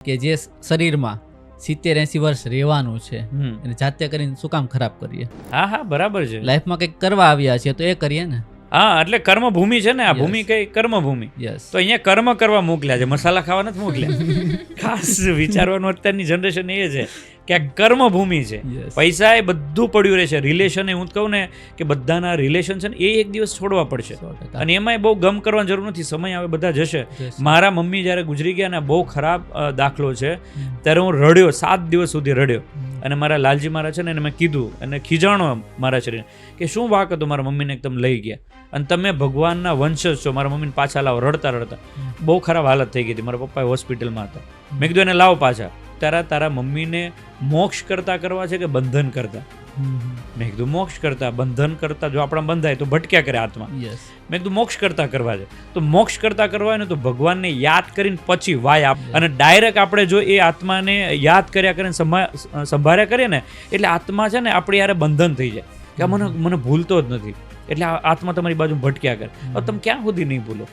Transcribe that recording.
કે જે શરીરમાં 70-80 વર્ષ રહેવાનું છે હમ. અને જાતે કરીને શું કામ ખરાબ કરીએ? હા હા બરાબર છે. લાઈફમાં કંઈક કરવા આવ્યા છીએ તો એ કરીએ ને. હા એટલે કર્મભૂમિ છે ને આ Yes. ભૂમિ કઈ કર્મભૂમિ. યસ, તો અહીંયા કર્મ કરવા મોકલ્યા છે, મસાલા ખાવા નથી મોકલ્યા. ખાસ વિચારવાનું અત્યારની જનરેશન એ છે કે આ કર્મભૂમિ છે. યસ, પૈસા એ બધું પડ્યું રહેશે, રિલેશન એ હું જ કહું ને કે બધાના રિલેશન છે ને એ એક દિવસ છોડવા પડશે 100%. અને એમાંય બહુ ગમ કરવાની જરૂર નથી, સમય આવે બધા જશે. Yes. મારા મમ્મી જ્યારે ગુજરી ગયા ને બહુ ખરાબ દાખલો છે, ત્યારે હું રડ્યો, 7 દિવસ સુધી રડ્યો. અને મારા લાલજી મારા છે ને એને મેં કીધું અને ખીજાણો મારા શરીર કે શું વાક હતો મારા મમ્મીને તમે લઈ ગયા અને તમે ભગવાનના વંશજ છો, મારા મમ્મીને પાછા લાવો. રડતા રડતા બહુ ખરાબ હાલત થઈ ગઈ હતી, મારા પપ્પા હોસ્પિટલમાં હતા. મેં કીધું એને લાવો પાછા. તારા મમ્મીને મોક્ષ કરતા કરવા છે કે બંધન કરતા? મેં કીધું મોક્ષ કરતા. બંધન કરતા જો આપણા બંધાય તો ભટક્યા કરે આત્મા. યસ, મેં કીધું મોક્ષ કરતા કરવા છે. તો મોક્ષ કરતા કરવા હોય ને તો ભગવાનને યાદ કરીને પછી વાય આપ. અને ડાયરેક્ટ આપણે જો એ આત્માને યાદ કર્યા કરીને સંભાળ્યા કરીએ ને એટલે આત્મા છે ને આપણી યારે બંધન થઈ જાય કે આ મને ભૂલતો જ નથી, એટલે આ આત્મા તમારી બાજુ ભટક્યા કરે. હવે તમે ક્યાં સુધી નહીં ભૂલો?